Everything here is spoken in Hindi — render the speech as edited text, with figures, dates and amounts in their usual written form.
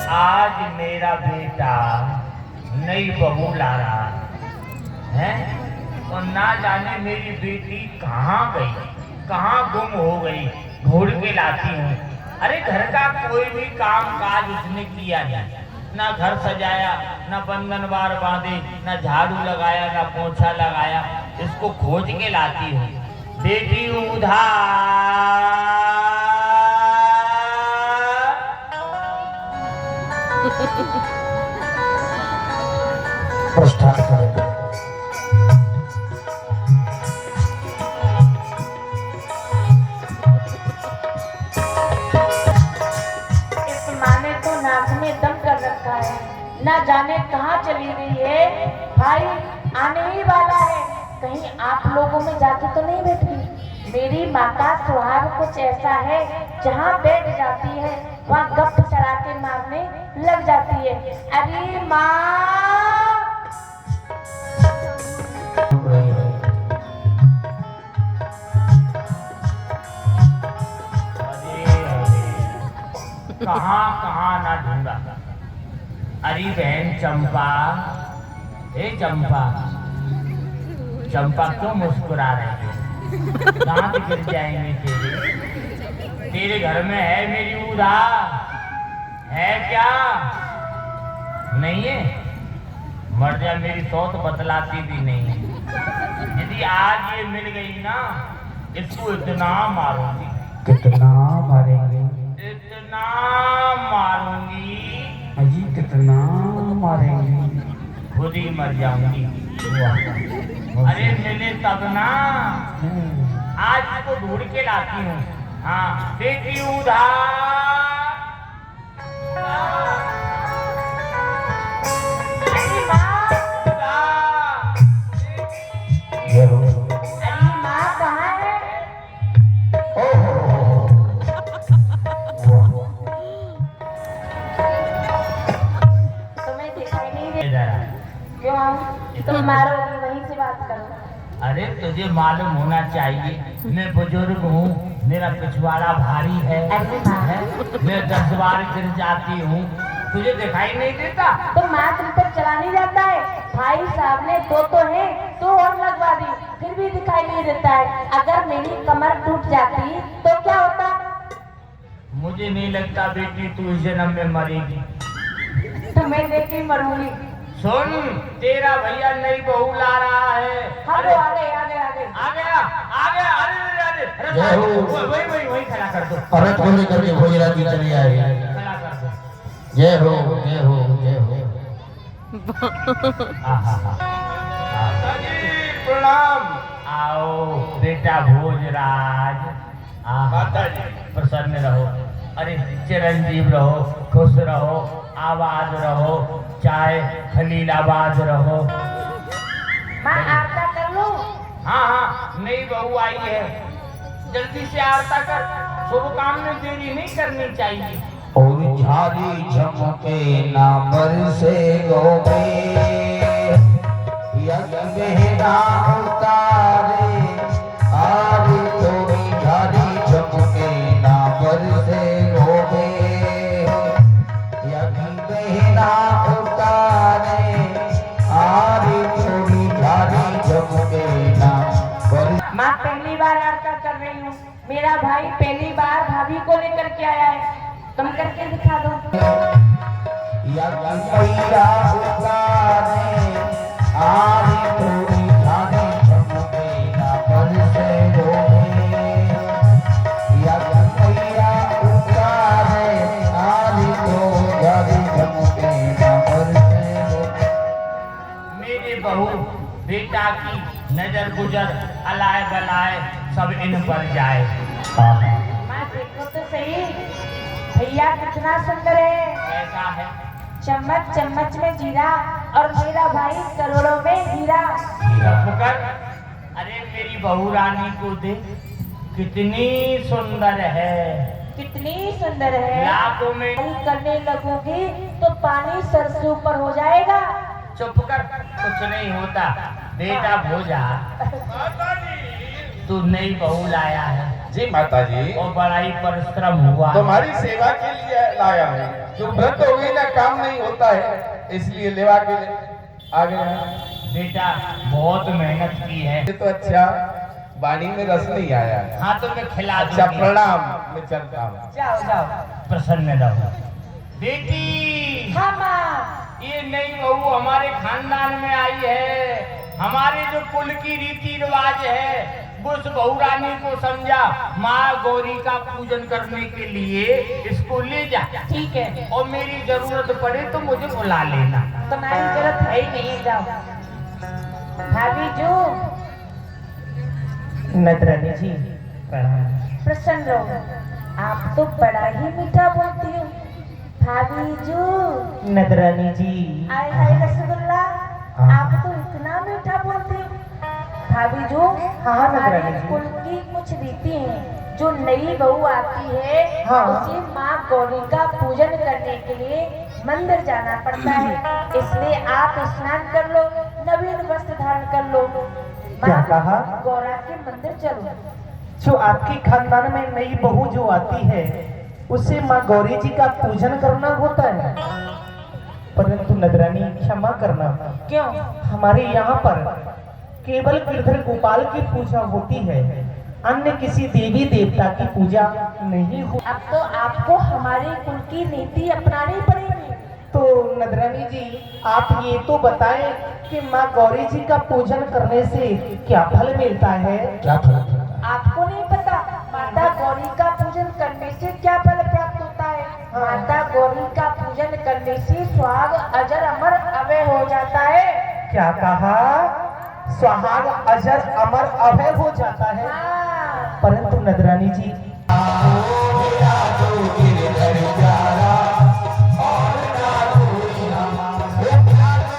आज मेरा बेटा नई बहू ला रहा है और ना जाने मेरी बेटी कहाँ गई, कहाँ गुम हो गई। ढूंढ के लाती हूँ। अरे घर का कोई भी काम काज उसने किया नहीं, ना घर सजाया, ना बंधनवार बांधे, ना झाड़ू लगाया, ना पोछा लगाया। इसको खोज के लाती हूँ। बेटी उधार प्रस्थान करें। इस माँ ने तो नाक में दम कर रखा है, ना जाने कहाँ चली गई है। भाई आने ही वाला है, कहीं आप लोगों में जाके तो नहीं बैठ गई। मेरी माँ का स्वभाव कुछ ऐसा है, जहाँ बैठ जाती है वहाँ गप चढ़ा के मारने लग जाती है। अरे माँ, कहाँ कहाँ ना ढूंढा। अरे बहन चंपा, हे चंपा, चंपा क्यों मुस्कुरा रही है? दांत गिर जाएंगे तेरे। तेरे घर में है मेरी उधार है क्या? नहीं है? मर जा, मेरी सौत बतलाती भी नहीं है। यदि आज ये मिल गई ना, इसको इतना मारूंगी, कितना मारेंगे इतना मारूंगी, अजी कितना मारेंगे, खुद ही मर जाऊंगी। अरे मिले तब ना। आज इसको ढूंढ के लाती हूँ। हाँ बेटी उधार। अरे माँ, ये हो। अरे माँ कहाँ है? तुम्हें दिखाई नहीं दे? इधर आ। क्यों आऊं? तुम मारोगी, वहीं से बात करो। अरे तुझे मालूम होना चाहिए, मैं बुजुर्ग हूँ, मेरा पिछवाड़ा भारी है, अरे माँ, मैं 10 बार गिर जाती हूँ। तुझे दिखाई नहीं देता? तो माँ तुम पर चला नहीं जाता है? भाई साहब ने दो तो है, तो और लगवा दी, फिर भी दिखाई नहीं देता है। अगर मेरी कमर टूट जाती तो क्या होता? मुझे नहीं लगता बेटी तू इस जन्म में मरेगी। तुम्हें देख के मरूंगी। सुन, तेरा भैया नई बहू ला रहा है। हाँ तो आगे आगे आगे। आ गया, आ गया। अरे अरे जय हो। वही वही वही खड़ा कर दो, अरे को लेकर के भोजराती चली आई। खड़ा कर दो। जय हो जय हो जय हो। माता जी प्रणाम। आओ बेटा भोजराज। माता जी प्रसन्न रहो, अरे चिरंजीव रहो, खुश रहो, आबाद रहो, चाहे खलीलाबाद रहो। माँ आरता कर लूं? हाँ हाँ, नई बहू आई है, जल्दी से आरता कर। शुभ काम में देरी नहीं करनी चाहिए। और झारी झमके ना बरसे गोबे, यज्ञ में ना उतारे, आरे थोड़ी झारी झमके ना बरसे गोबे, यज्ञ में ना उतारे, आरे थोड़ी झारी झमके ना बरसे। माँ पहली बार आरता कर रही हूँ, मेरा भाई पहली बार भाभी को लेकर के आया है, तुम करके दिखा दो। यज्ञ मैया उतारे, आरे थोड़ी झारी झमके ना बरसे गोबे, यज्ञ मैया उतारे, आरे थोड़ी झारी झमके ना बरसे गोबे। मेरे बहू बेटा की नजर गुजर अलाय बलाय सब इन पर जाए। माँ देखो तो सही, भैया कितना सुंदर है। ऐसा है? चम्मच चम्मच में जीरा और मेरा भाई करोड़ों में हीरा। फुकर, अरे मेरी बहू रानी को देख, कितनी सुंदर है, कितनी सुंदर है। लाखों में। करने लगूंगी तो पानी सर से ऊपर हो जाएगा। चुप कर, कुछ नहीं होता। बेटा भोजा, तू नई बहू लाया है जी माता जी, और बड़ा ही परिश्रम हुआ। तुम्हारी सेवा के लिए लाया हूँ। जो व्रत हुई ना काम नहीं होता है, इसलिए लेवा के आ गए। बेटा बहुत मेहनत की है। ये तो अच्छा, वाणी में रस नहीं आया। हाँ तो मैं खिला अच्छा दूंगी। प्रणाम, मैं चलता हूँ। जाओ जाओ। प्रसन्न रहो बेटी। हाँ माँ। ये नई बहू हमारे खानदान में आई है। हमारे जो कुल की रीति रिवाज है उस बहू रानी को समझा माँ गौरी का पूजन करने के लिए इसको ले जा। ठीक है। और मेरी जरूरत पड़े तो मुझे बुला लेना। तुम्हारी जरूरत है ही नहीं है, जाओ। भाभी जो नटरानी जी प्रणाम। प्रसन्न रहो, आप तो बड़ा ही मीठा बोलती हो। भाभी जो नटरानी जी आए हाय रसगुल्ला, आप तो इतना मीठा बोलते हो। भाभी जो हाँ, हमारे नटरानी जी। कुल की कुछ रीति हैं, जो नई बहू आती है हाँ। उसे माँ गौरी का पूजन करने के लिए मंदिर जाना पड़ता है, इसलिए आप स्नान कर लो, नवीन वस्त्र धारण कर लो। क्या माँ कहा? गौरा के मंदिर चलो। जो आपके खानदान में नई बहू जो आती है उसे माँ गौरी जी का पूजन करना होता है, परंतु नटरानी क्षमा करना, क्यों? हमारे यहाँ पर केवल गिरधर गोपाल की पूजा होती है, अन्य किसी देवी देवता की पूजा नहीं हो। अब तो आपको हमारी कुल की नीति अपनानी पड़ेगी। तो नटरानी जी आप ये तो बताएं कि माँ गौरी जी का पूजन करने से क्या फल मिलता है? क्या फर्क? आपको नहीं पता माता गौरी का पूजन करने से क्या फल प्राप्त होता है? माता गौरी का पूजन करने से सुहाग अजर अमर अभय हो जाता है। क्या कहा? सुहाग अजर अमर अभय हो जाता है। हाँ। परंतु नटरानी जी गिरधर